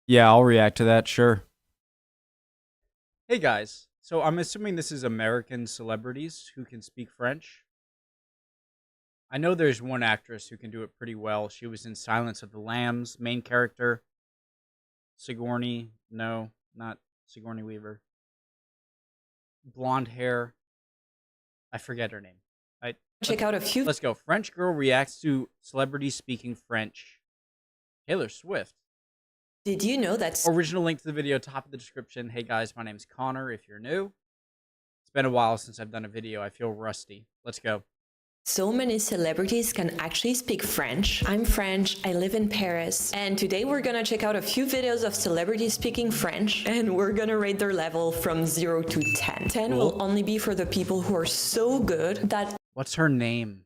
Yeah, I'll react to that, sure. Hey guys, so I'm assuming this is American celebrities who can speak French. I know there's one actress who can do it pretty well. She was in Silence of the Lambs, main character, Sigourney. No, not Sigourney Weaver. Blonde hair. I forget her name. Check out a few. Let's go. French girl reacts to celebrities speaking French. Taylor Swift. Did you know that Original link to the video, top of the description. Hey guys, my name's Connor. If you're new, it's been a while since I've done a video. I feel rusty. Let's go. so many celebrities can actually speak French? I'm French, I live in Paris, and today we're gonna check out a few videos of celebrities speaking French, and we're gonna rate their level from 0 to 10. 10 will only be for the people who are so good that What's her name?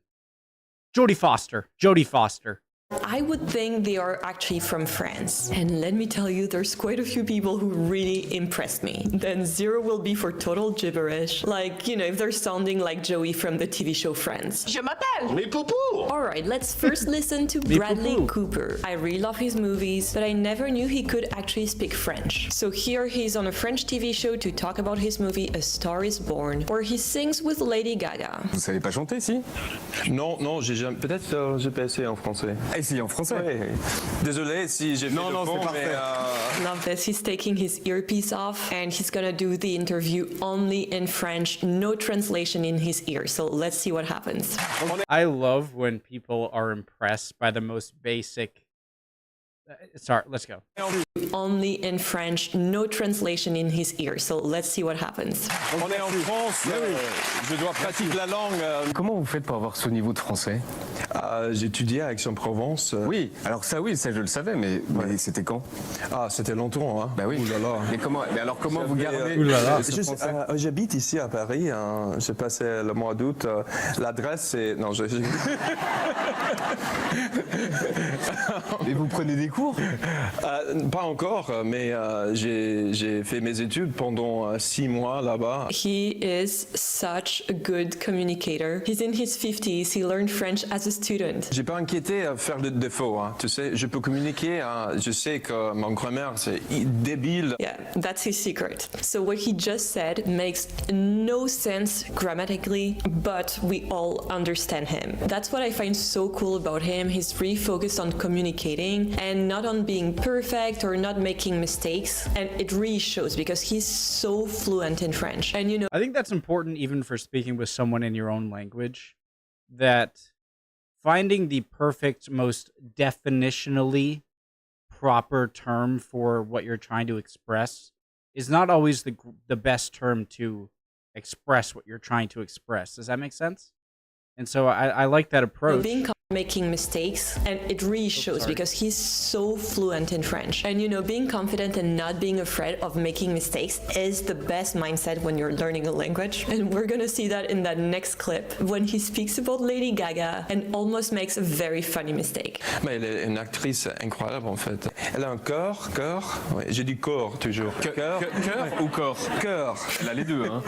Jodie Foster. Jodie Foster. I would think they are actually from France. And let me tell you, there's quite a few people who really impressed me. Then 0 will be for total gibberish. Like, you know, if they're sounding like Joey from the TV show Friends. Je m'appelle mes poupous. Alright, let's first listen to Bradley Cooper. I really love his movies, but I never knew he could actually speak French. So here he's on a French TV show to talk about his movie A Star is Born, where he sings with Lady Gaga. Vous savez pas chanter, si? Non, non, j'ai jamais. Peut-être j'ai pas essayé en français. Ah, si, en français? Oui. Désolé si j'ai fait Non, le non, fond, c'est mais parfait. Love this. He's taking his earpiece off and he's gonna do the interview only in French, no translation in his ear. So let's see what happens. I love when people are impressed by the most basic. Sorry, let's go. Only in French, no translation in his ear. So let's see what happens. on est en France, je dois pratiquer la langue. Comment vous faites pour avoir ce niveau de français? J'ai étudié à Aix-en-Provence. Oui, alors ça oui, ça je le savais, mais c'était quand? Ah, c'était longtemps, hein. Bah oui. Ouh là là. Mais alors comment vous gardez Ouh là là. ce français? J'habite ici à Paris. Hein. J'ai passé le mois d'août. L'adresse, c'est. Non, Et vous prenez des cours? pas encore, mais j'ai fait mes études pendant 6 mois là-bas. He is such a good communicator. He's in his 50s. He learned French as a student. J'ai pas inquiété à faire de défaut. Hein. Tu sais, je peux communiquer. Hein. Je sais que mon grammaire c'est débile. Yeah, that's his secret. So what he just said makes no sense grammatically, but we all understand him. That's what I find so cool about him. He's really focused on communicating and not on being perfect or not making mistakes. And it really shows because he's so fluent in French. And you know, I think that's important even for speaking with someone in your own language, that finding the perfect, most definitionally proper term for what you're trying to express is not always the best term to express what you're trying to express. Does that make sense? And so I like that approach. making mistakes, and it really shows because he's so fluent in French. And you know, being confident and not being afraid of making mistakes is the best mindset when you're learning a language. And we're gonna see that in that next clip when he speaks about Lady Gaga and almost makes a very funny mistake. Mais elle est une actrice incroyable en fait. Elle a un cœur. Ouais, j'ai dit corps toujours. Cœur ou corps? Cœur. Elle a les deux, hein.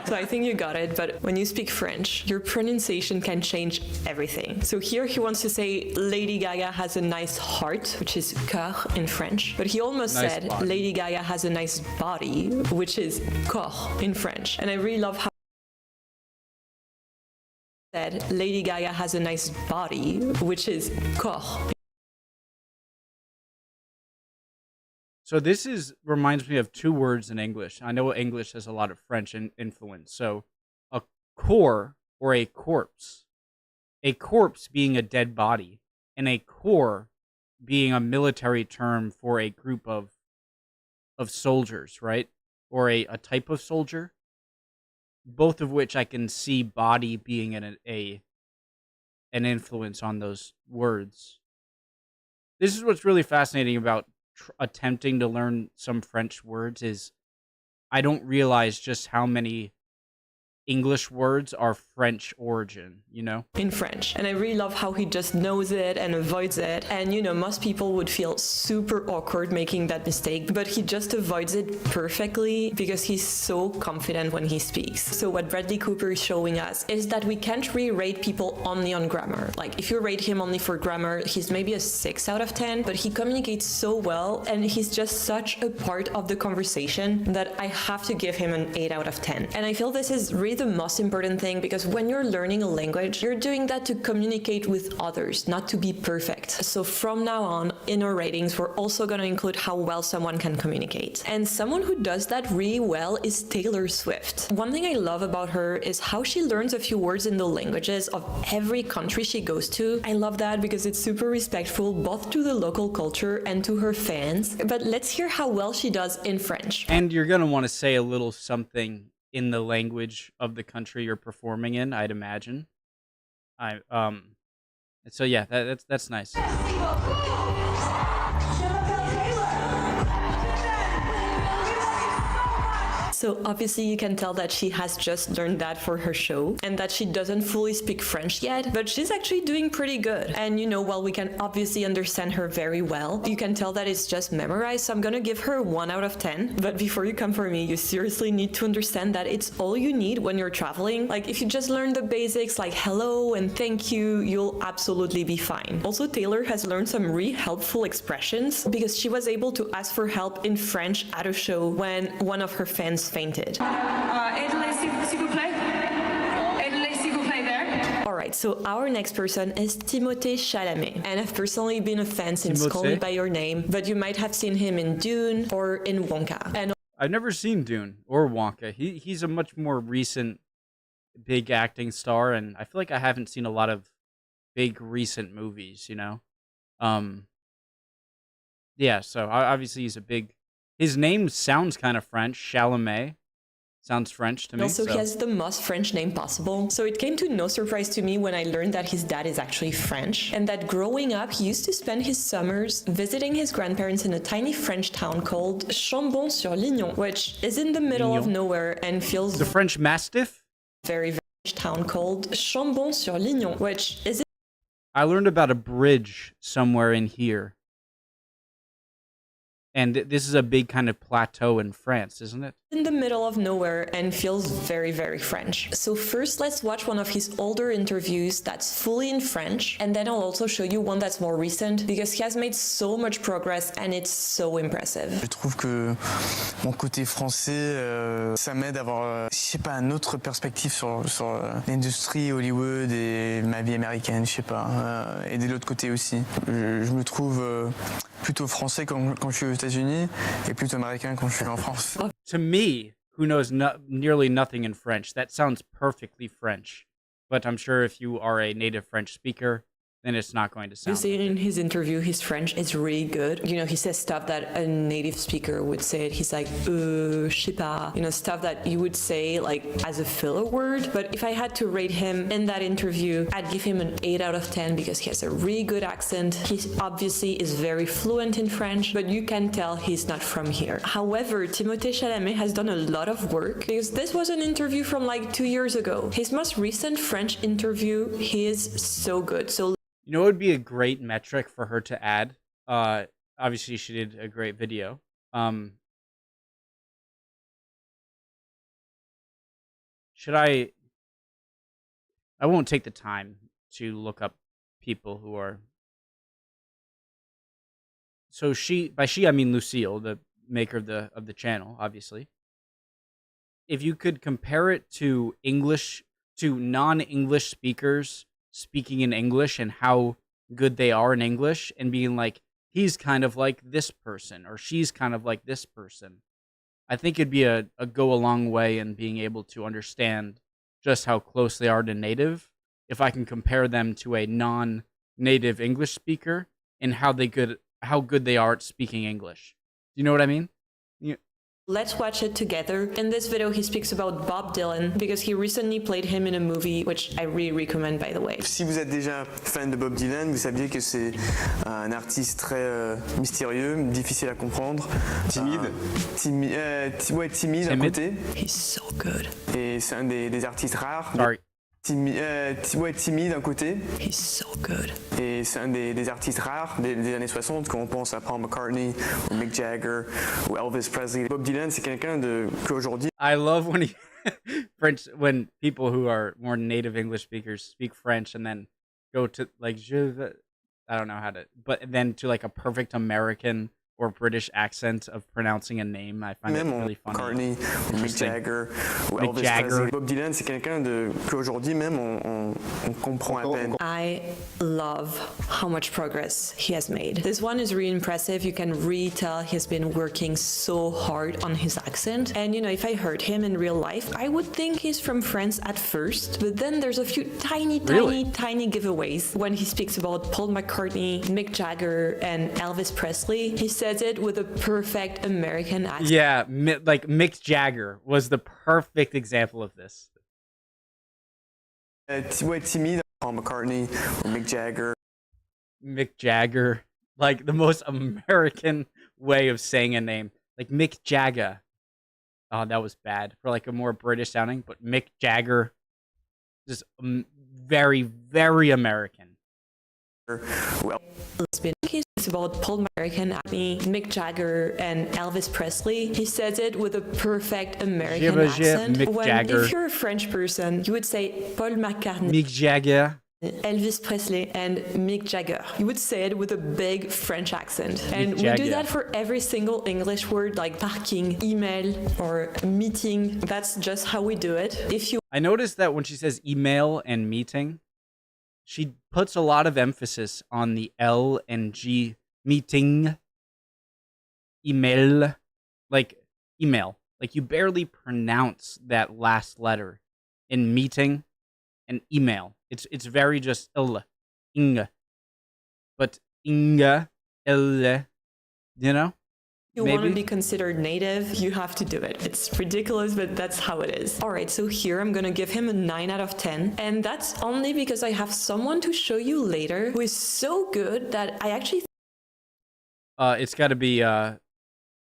So I think you got it, but when you speak French, your pronunciation can change everything. So here he wants to say Lady Gaga has a nice heart, which is cœur in French, but he almost Nice said body. Lady Gaga has a nice body, which is corps in French. And I really love how said Lady Gaga has a nice body, which is corps. So this reminds me of two words in English. I know English has a lot of French influence. So a corps or a corpse. A corpse being a dead body, and a corps being a military term for a group of soldiers, right? Or a type of soldier. Both of which I can see body being an influence on those words. This is what's really fascinating about attempting to learn some French words is I don't realize just how many English words are French origin, you know? In French. And I really love how he just knows it and avoids it. And you know, most people would feel super awkward making that mistake, but he just avoids it perfectly because he's so confident when he speaks. So what Bradley Cooper is showing us is that we can't really rate people only on grammar. Like if you rate him only for grammar, he's maybe a 6 out of 10, but he communicates so well and he's just such a part of the conversation that I have to give him an 8 out of 10. And I feel this is really the most important thing, because when you're learning a language, you're doing that to communicate with others, not to be perfect. So from now on, in our ratings, we're also going to include how well someone can communicate. And someone who does that really well is Taylor Swift. One thing I love about her is how she learns a few words in the languages of every country she goes to. I love that because it's super respectful both to the local culture and to her fans. But let's hear how well she does in French. And you're going to want to say a little something in the language of the country you're performing in, I'd imagine. So yeah, that's nice. So obviously you can tell that she has just learned that for her show and that she doesn't fully speak French yet, but she's actually doing pretty good. And you know, while we can obviously understand her very well, you can tell that it's just memorized, so I'm gonna give her 1 out of 10. But before you come for me, you seriously need to understand that it's all you need when you're traveling. Like if you just learn the basics like hello and thank you, you'll absolutely be fine. Also, Taylor has learned some really helpful expressions because she was able to ask for help in French at a show when one of her fans fainted. S'il vous plaît. S'il vous plaît there. Alright, so our next person is Timothée Chalamet. And I've personally been a fan since Call Me By Your Name, but you might have seen him in Dune or in Wonka. And I've never seen Dune or Wonka. He's a much more recent big acting star, and I feel like I haven't seen a lot of big recent movies, you know? Yeah, so obviously he's a big... His name sounds kind of French, Chalamet. Sounds French to me. also, he has the most French name possible. So it came to no surprise to me when I learned that his dad is actually French, and that growing up, he used to spend his summers visiting his grandparents in a tiny French town called Chambon-sur-Lignon, which is in the middle of nowhere and feels The French Mastiff? very French town called Chambon-sur-Lignon, which is I learned about a bridge somewhere in here. And this is a big kind of plateau in France, isn't it? in the middle of nowhere and feels very, very French. So first, let's watch one of his older interviews that's fully in French, and then I'll also show you one that's more recent because he has made so much progress and it's so impressive. Je trouve que mon côté français, ça m'aide à avoir, je sais pas, une autre perspective sur l'industrie Hollywood et ma vie américaine, je sais pas. Et de l'autre côté aussi. Je me trouve plutôt français quand je suis aux États-Unis et plutôt américain quand je suis en France. To me, who knows nearly nothing in French, that sounds perfectly French. But I'm sure if you are a native French speaker, then it's not going to sound You see like in it. his interview, his French is really good. You know, he says stuff that a native speaker would say. He's like, je sais pas. You know, stuff that you would say like as a filler word. But if I had to rate him in that interview, I'd give him an 8 out of 10 because he has a really good accent. He obviously is very fluent in French, but you can tell he's not from here. However, Timothée Chalamet has done a lot of work because this was an interview from like 2 years ago. His most recent French interview, he is so good. So You know, it would be a great metric for her to add. Obviously, she did a great video. Should I won't take the time to look up people who are. So by she I mean Lucille, the maker of the channel, obviously. If you could compare it to non-English speakers speaking in English and how good they are in English and being like, he's kind of like this person or she's kind of like this person, I think it'd be a go a long way in being able to understand just how close they are to native if I can compare them to a non-native English speaker and how good they are at speaking English. Do you know what I mean? Let's watch it together. In this video, he speaks about Bob Dylan because he recently played him in a movie, which I really recommend, by the way. Si vous êtes déjà fan de Bob Dylan, vous saviez que c'est un artiste très mystérieux, difficile à comprendre. Timide. Timide d'un côté. He's so good. Et c'est un des artistes rares. Sorry. Timide d'un côté. He's so good. Et c'est un des artistes rares des années 60, quand on pense à Paul McCartney, ou Mick Jagger, ou Elvis Presley. Bob Dylan, c'est quelqu'un qu'aujourd'hui, I love when when people who are more native English speakers speak French and then go to like I don't know how to, but then to like a perfect American or British accent of pronouncing a name. I find it même really funny. McCartney, ou Mick Interesting. Jagger, ou Mick Elvis Jagger. Presley. Bob Dylan, c'est quelqu'un qu'aujourd'hui même on comprend à peine. I love how much progress he has made. This one is really impressive. You can really tell he's been working so hard on his accent. And you know, if I heard him in real life, I would think he's from France at first. But then there's a few tiny giveaways. When he speaks about Paul McCartney, Mick Jagger, and Elvis Presley, he says it with a perfect American accent. Yeah, like Mick Jagger was the perfect example of this. Timide, Paul McCartney, ou Mick Jagger. Mick Jagger, like the most American way of saying a name, like Mick Jagger. Oh, that was bad for like a more British sounding, but Mick Jagger, just very, very American. Well, It's about Paul McCartney, Mick Jagger, and Elvis Presley. He says it with a perfect American accent. Mick Jagger. If you're a French person, you would say Paul McCartney, Mick Jagger. Elvis Presley, and Mick Jagger. You would say it with a big French accent. And we Jagger. do that for every single English word like parking, email, or meeting. That's just how we do it. If you I noticed that when she says email and meeting, she puts a lot of emphasis on the L and G. Meeting, email, like email. Like you barely pronounce that last letter in meeting and email. It's very just ing. But inga, il, you know? you want to Maybe. be considered native, you have to do it. It's ridiculous, but that's how it is. All right, so here I'm gonna give him a 9 out of 10. And that's only because I have someone to show you later who is so good that I actually It's got to be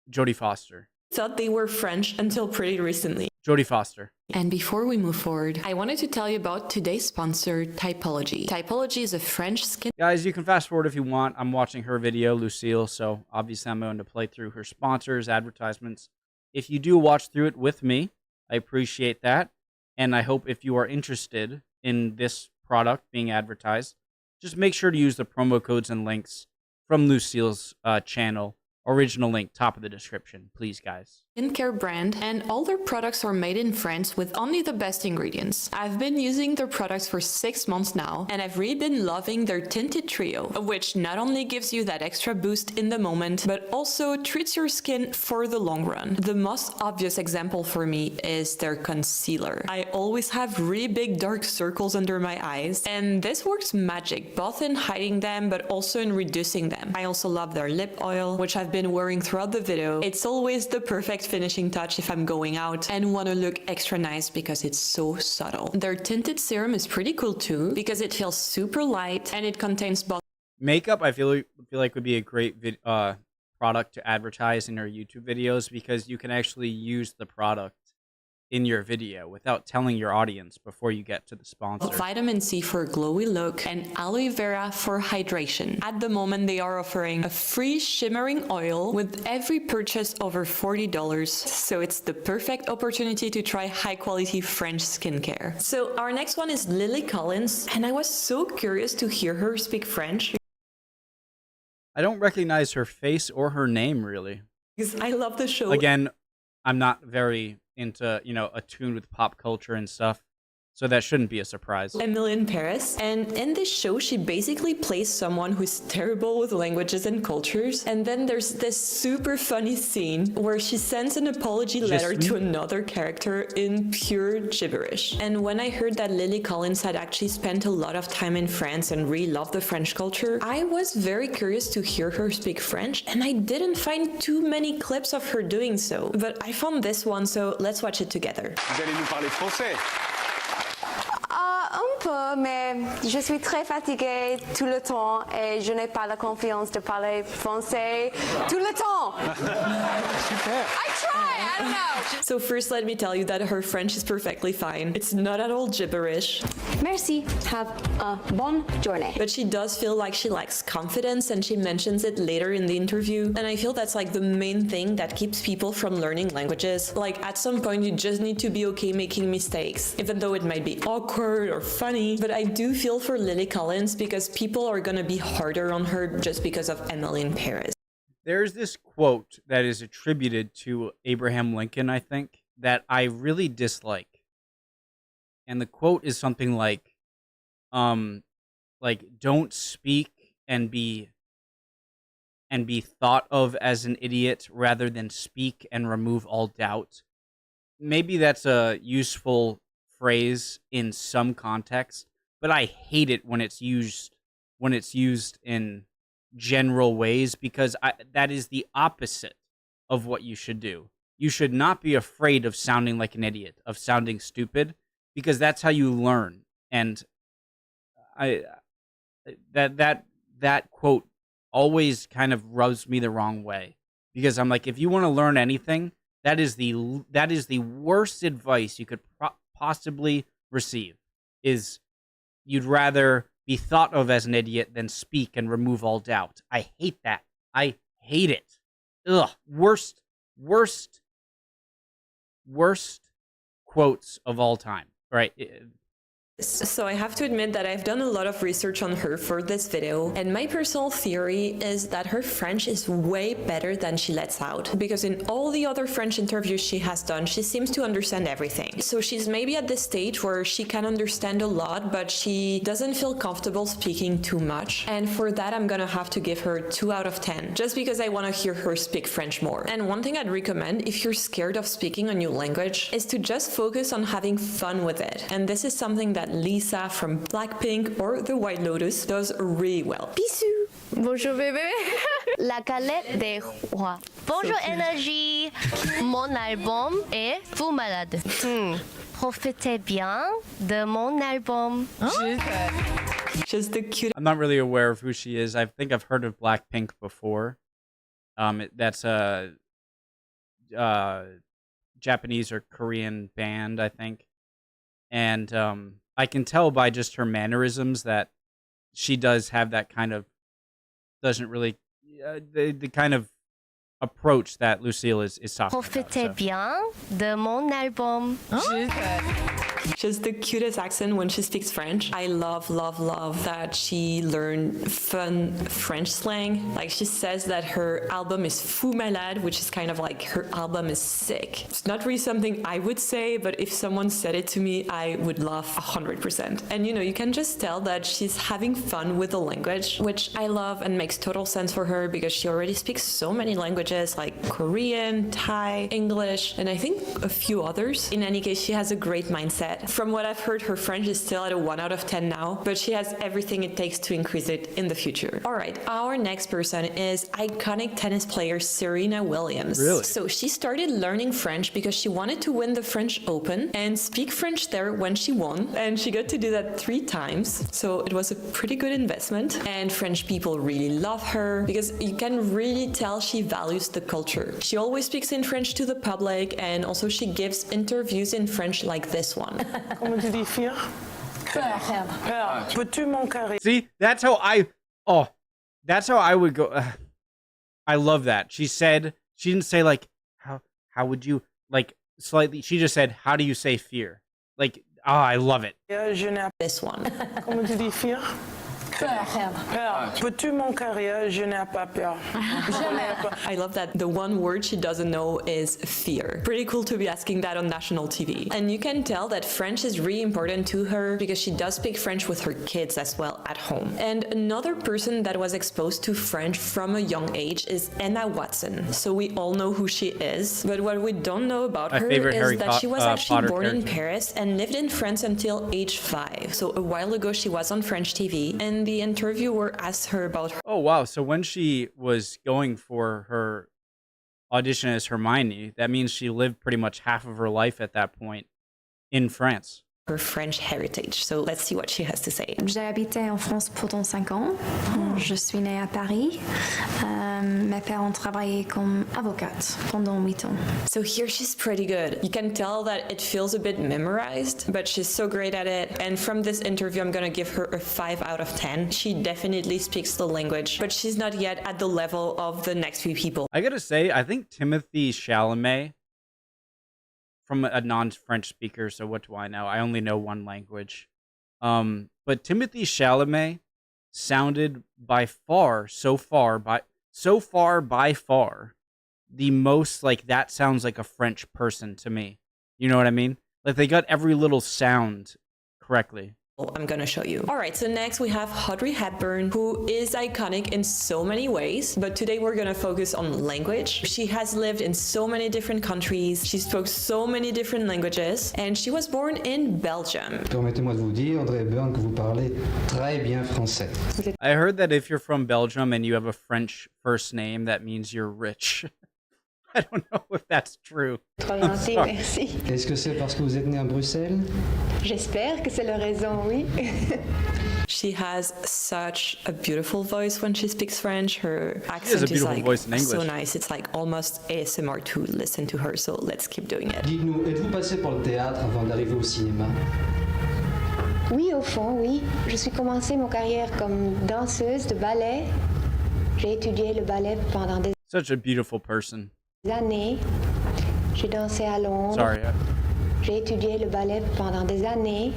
Jodie Foster. thought they were French until pretty recently. Jodie Foster. And before we move forward, I wanted to tell you about today's sponsor, Typology. Typology is a French skin Guys, you can fast forward if you want. I'm watching her video, Lucille, so obviously I'm going to play through her sponsors, advertisements. If you do watch through it with me, I appreciate that. And I hope if you are interested in this product being advertised, just make sure to use the promo codes and links from Lucille's channel. Original link, top of the description, please, guys. skincare brand, and all their products are made in France with only the best ingredients. I've been using their products for 6 months now, and I've really been loving their tinted trio, which not only gives you that extra boost in the moment, but also treats your skin for the long run. The most obvious example for me is their concealer. I always have really big dark circles under my eyes, and this works magic, both in hiding them, but also in reducing them. I also love their lip oil, which I've been wearing throughout the video. It's always the perfect finishing touch if I'm going out and want to look extra nice because it's so subtle. Their tinted serum is pretty cool too because it feels super light and it contains both Makeup, I feel like would be a great product to advertise in our YouTube videos because you can actually use the product in your video without telling your audience before you get to the sponsor. vitamin C for a glowy look and aloe vera for hydration. At the moment, they are offering a free shimmering oil with every purchase over $40, so it's the perfect opportunity to try high quality French skincare. So our next one is Lily Collins, and I was so curious to hear her speak French I don't recognize her face or her name, really. because I love the show. Again, I'm not very into, attuned with pop culture and stuff. So that shouldn't be a surprise. Emily in Paris. And in this show, she basically plays someone who's terrible with languages and cultures. And then there's this super funny scene where she sends an apology letter to another character in pure gibberish. And when I heard that Lily Collins had actually spent a lot of time in France and really loved the French culture, I was very curious to hear her speak French, and I didn't find too many clips of her doing so. But I found this one, so let's watch it together. Vous allez nous parler français? Un peu, mais je suis très fatiguée tout le temps et je n'ai pas la confiance de parler français tout le temps. Super. I try, I don't know. So first, let me tell you that her French is perfectly fine. It's not at all gibberish. Merci. Have a bonne journée. But she does feel like she lacks confidence, and she mentions it later in the interview. And I feel that's like the main thing that keeps people from learning languages. Like at some point, you just need to be okay making mistakes, even though it might be awkward or funny. But I do feel for Lily Collins because people are gonna be harder on her just because of Emily in Paris. There's this quote that is attributed to Abraham Lincoln, I think, that I really dislike. And the quote is something like don't speak and be thought of as an idiot rather than speak and remove all doubt. Maybe that's a useful phrase in some context, but I hate it when it's used in general ways, because that is the opposite of what you should do. You should not be afraid of sounding like an idiot, of sounding stupid, because that's how you learn. And that quote always kind of rubs me the wrong way, because I'm like, if you want to learn anything, that is the worst advice you could possibly receive. Is you'd rather be thought of as an idiot than speak and remove all doubt. I hate that. I hate it. Ugh. Worst quotes of all time. Right? So I have to admit that I've done a lot of research on her for this video, and my personal theory is that her French is way better than she lets out, because in all the other French interviews she has done, she seems to understand everything. So she's maybe at this stage where she can understand a lot, but she doesn't feel comfortable speaking too much. And for that, I'm gonna have to give her 2 out of 10, just because I want to hear her speak French more. And one thing I'd recommend, if you're scared of speaking a new language, is to just focus on having fun with it. And this is something that Lisa from Blackpink or The White Lotus does really well. Bisous. Bonjour bébé. La galette des rois. Bonjour énergie. Mon album est Fou Malade. Profitez bien de mon album. Just the cute. I'm not really aware of who she is. I think I've heard of Blackpink before. That's a Japanese or Korean band, I think. And I can tell by just her mannerisms that she does have that kind of, doesn't really, the kind of approach that Lucille is talking about. Profitez bien de mon album. Just the cutest accent when she speaks French. I love that she learned fun French slang. Like she says that her album is Fou Malade, which is kind of like her album is sick. It's not really something I would say, but if someone said it to me, I would laugh 100%. And you can just tell that she's having fun with the language, which I love and makes total sense for her because she already speaks so many languages like Korean, Thai, English, and I think a few others. In any case, she has a great mindset. From what I've heard, her French is still at a 1 out of 10 now, but she has everything it takes to increase it in the future. All right, our next person is iconic tennis player Serena Williams. Really? So she started learning French because she wanted to win the French Open and speak French there when she won, and she got to do that 3 times. So it was a pretty good investment, and French people really love her because you can really tell she values the culture. She always speaks in French to the public, and also she gives interviews in French like this one. Comment tu dis fier? Peur. Peux-tu m'encarrer? See, that's how I would go. I love that. She didn't say like, how would you, like, slightly, she just said, how do you say fear? Like, I love it. This one. Comment tu dis fier? Peur. Peux-tu mon carrière, je n'ai pas peur. I love that the one word she doesn't know is fear. Pretty cool to be asking that on national TV. And you can tell that French is really important to her because she does speak French with her kids as well at home. And another person that was exposed to French from a young age is Emma Watson. So we all know who she is, but what we don't know about her is that she was actually born in Paris and lived in France until age 5. So a while ago she was on French TV and the interviewer asked her about her. Oh, wow. So when she was going for her audition as Hermione, that means she lived pretty much half of her life at that point in France. Her French heritage. So let's see what she has to say. J'ai habité en France pendant 5 ans. Je suis née à Paris. Mes parents travaillaient comme avocate pendant 8 ans. So here she's pretty good. You can tell that it feels a bit memorized, but she's so great at it. And from this interview, I'm gonna give her a 5 out of 10. She definitely speaks the language, but she's not yet at the level of the next few people. I gotta say, I think Timothy Chalamet, from a non-French speaker, so what do I know? I only know one language. But Timothy Chalamet sounded by far, the most like that sounds like a French person to me. You know what I mean? Like they got every little sound correctly. I'm gonna show you. Alright, so next we have Audrey Hepburn, who is iconic in so many ways, but today we're gonna focus on language. She has lived in so many different countries, she spoke so many different languages, and she was born in Belgium. Permettez-moi de vous dire, Audrey Hepburn, que vous parlez très bien français. I heard that if you're from Belgium and you have a French first name, that means you're rich. I don't know if that's true. Trop gentil, merci. Est-ce que c'est parce que vous êtes né à Bruxelles? J'espère que c'est la raison, oui. She has such a beautiful voice when she speaks French. Her accent is like so nice. It's like almost ASMR to listen to her. So let's keep doing it. Dites-nous, êtes-vous passé par le théâtre avant d'arriver au cinéma? Oui, au fond, oui. Je suis commencé mon carrière comme danseuse de ballet. J'ai étudié le ballet pendant des Such a beautiful person. années. J'ai dansé à Londres. Sorry. J'ai étudié le ballet pendant des années.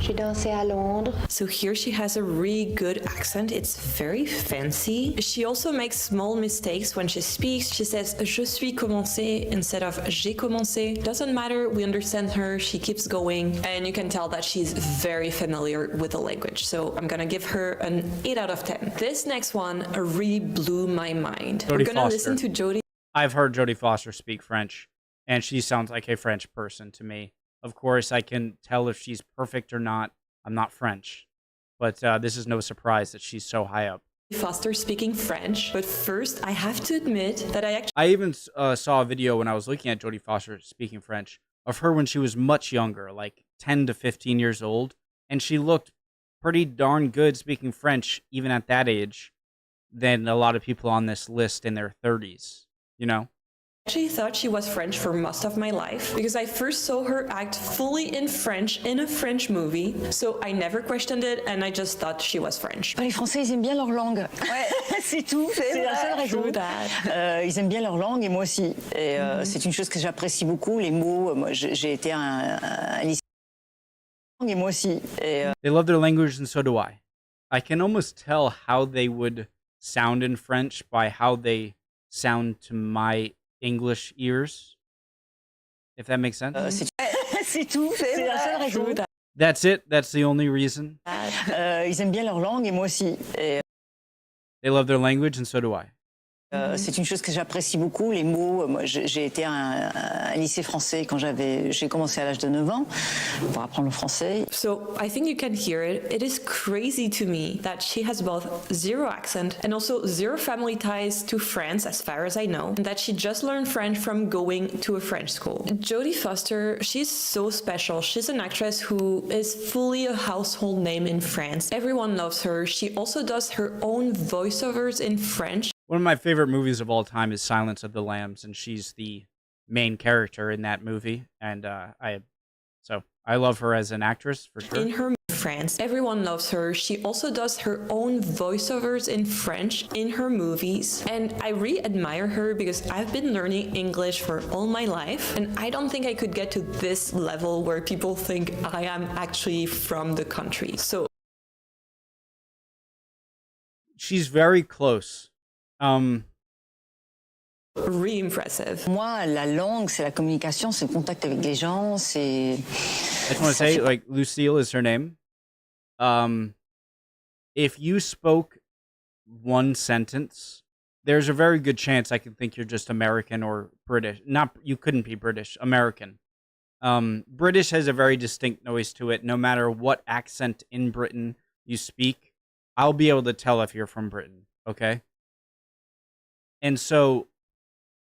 J'ai dansé à Londres. So here she has a really good accent. It's very fancy. She also makes small mistakes when she speaks. She says je suis commencé instead of j'ai commencé. Doesn't matter. We understand her. She keeps going. And you can tell that she's very familiar with the language. So I'm gonna give her an 8 out of 10. This next one really blew my mind. We're gonna listen to Jodie. I've heard Jodie Foster speak French, and she sounds like a French person to me. Of course, I can tell if she's perfect or not. I'm not French, but this is no surprise that she's so high up. Foster speaking French, but first I have to admit that I even saw a video when I was looking at Jodie Foster speaking French of her when she was much younger, like 10 to 15 years old, and she looked pretty darn good speaking French even at that age than a lot of people on this list in their 30s, you know? I actually thought she was French for most of my life because I first saw her act fully in French in a French movie, so I never questioned it and I just thought she was French. Les Français, ils aiment bien leur langue. Ouais, c'est tout. C'est la seule raison. Ils aiment bien leur langue et moi aussi. Et c'est une chose que j'apprécie beaucoup. Les mots, moi j'ai été un lycée et moi aussi. They love their language and so do I. I can almost tell how they would sound in French by how they sound to my English ears, if that makes sense. C'est tout. C'est la seule raison. That's it. That's the only reason. Ils aiment bien leur langue et moi aussi. Et they love their language and so do I. C'est une chose que j'apprécie beaucoup, les mots. Moi, j'ai été à un lycée français quand j'ai commencé à l'âge de 9 ans pour apprendre le français. So I think you can hear it. It is crazy to me that she has both zero accent and also zero family ties to France, as far as I know, and that she just learned French from going to a French school. Jodie Foster, she's so special. She's an actress who is fully a household name in France. Everyone loves her. She also does her own voiceovers in French. One of my favorite movies of all time is Silence of the Lambs, and she's the main character in that movie. And I love her as an actress for sure. In her France, everyone loves her. She also does her own voiceovers in French in her movies, and I really admire her because I've been learning English for all my life, and I don't think I could get to this level where people think I am actually from the country. So She's very close. Really impressive. Moi, la langue, c'est la communication, c'est le contact avec les gens, c'est... I just want to say, like, Lucille is her name. If you spoke one sentence, there's a very good chance I could think you're just American or British. You couldn't be British, American. British has a very distinct noise to it. No matter what accent in Britain you speak, I'll be able to tell if you're from Britain, okay? And so,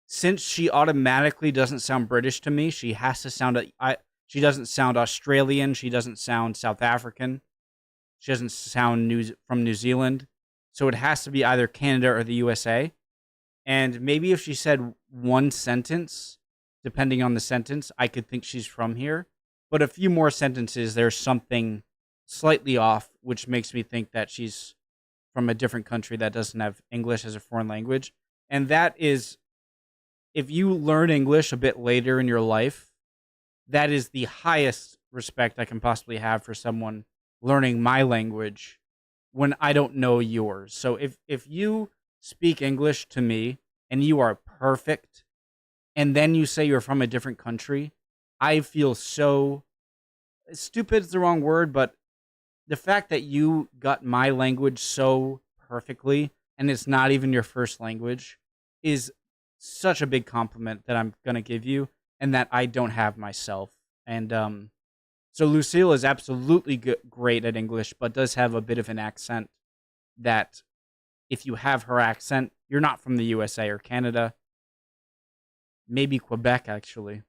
since she automatically doesn't sound British to me, she has to sound... she doesn't sound Australian. She doesn't sound South African. She doesn't sound from New Zealand. So it has to be either Canada or the USA. And maybe if she said one sentence, depending on the sentence, I could think she's from here. But a few more sentences, there's something slightly off, which makes me think that she's from a different country that doesn't have English as a foreign language. And that is, if you learn English a bit later in your life, that is the highest respect I can possibly have for someone learning my language when I don't know yours. So if you speak English to me and you are perfect, and then you say you're from a different country, I feel so... Stupid is the wrong word, but the fact that you got my language so perfectly, and it's not even your first language, is such a big compliment that I'm going to give you, and that I don't have myself. And so Lucille is absolutely great at English, but does have a bit of an accent that if you have her accent, you're not from the USA or Canada. Maybe Quebec, actually.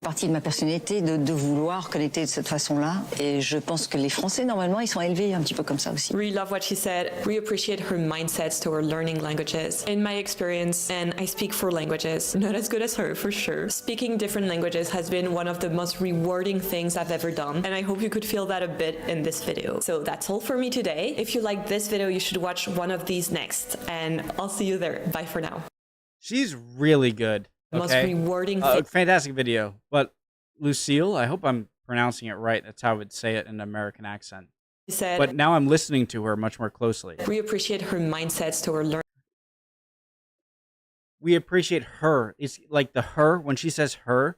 Partie de ma personnalité de vouloir connecter de cette façon-là. Et je pense que les Français, normalement, ils sont élevés un petit peu comme ça aussi. Really love what she said. We appreciate her mindsets toward learning languages. In my experience, and I speak 4 languages, not as good as her for sure. Speaking different languages has been one of the most rewarding things I've ever done, and I hope you could feel that a bit in this video. So that's all for me today. If you like this video, you should watch one of these next, and I'll see you there. Bye for now. She's really good. Most Okay. rewarding fantastic video. But Lucille, I hope I'm pronouncing it right. That's how I would say it in an American accent. said, But now I'm listening to her much more closely. we appreciate her mindsets toward learning. We appreciate her. It's like the her, when she says her,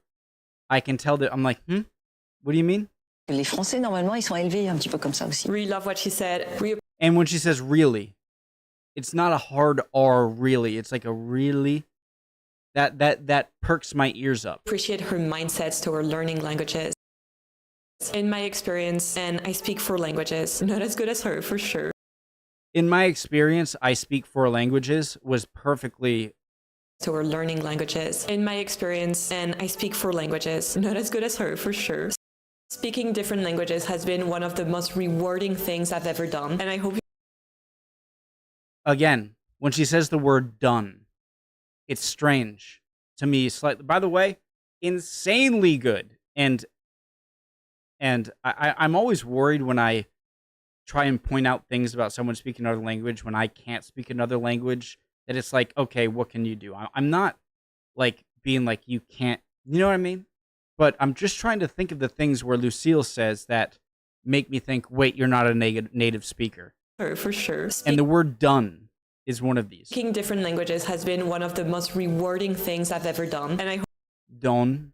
I can tell that I'm like, what do you mean? Les Français, normalement, ils sont élevés un petit peu comme ça aussi. Really love what she said. And when she says really, it's not a hard R really. It's like a really. That perks my ears up. Appreciate her mindsets toward learning languages. In my experience, and I speak 4 languages, not as good as her for sure. In my experience, I speak 4 languages was perfectly... Toward learning languages. In my experience, and I speak 4 languages, not as good as her for sure. Speaking different languages has been one of the most rewarding things I've ever done, and I hope... Again, when she says the word done, it's strange to me slightly. By the way, insanely good. And I'm always worried when I try and point out things about someone speaking another language when I can't speak another language, that it's like, okay, what can you do? I'm not like being like, you can't, you know what I mean? But I'm just trying to think of the things where Lucille says that make me think, wait, you're not a native speaker. For sure. And the word done is one of these. Speaking different languages has been one of the most rewarding things I've ever done, and I hope... Done.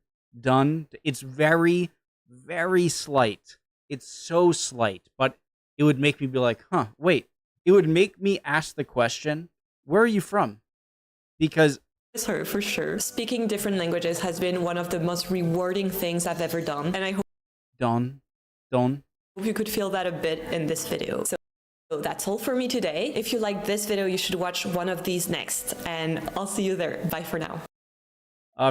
It's very, very slight. It's so slight, but it would make me be like, wait. It would make me ask the question, where are you from? Because... It's her, for sure. Speaking different languages has been one of the most rewarding things I've ever done, and I hope... Done. Hope you could feel that a bit in this video. So that's all for me today. If you like this video, you should watch one of these next, and I'll see you there. Bye for now.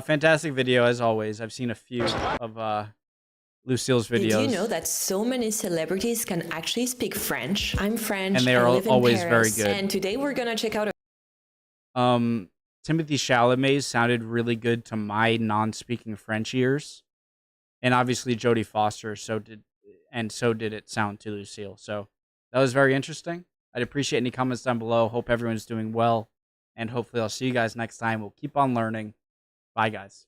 Fantastic video, as always. I've seen a few of Lucille's videos. Did you know that so many celebrities can actually speak French? I'm French, and they are always very good. And today we're gonna check out Timothy Chalamet sounded really good to my non-speaking French ears. And obviously Jodie Foster so did it sound to Lucille. So that was very interesting. I'd appreciate any comments down below. Hope everyone's doing well. And hopefully I'll see you guys next time. We'll keep on learning. Bye, guys.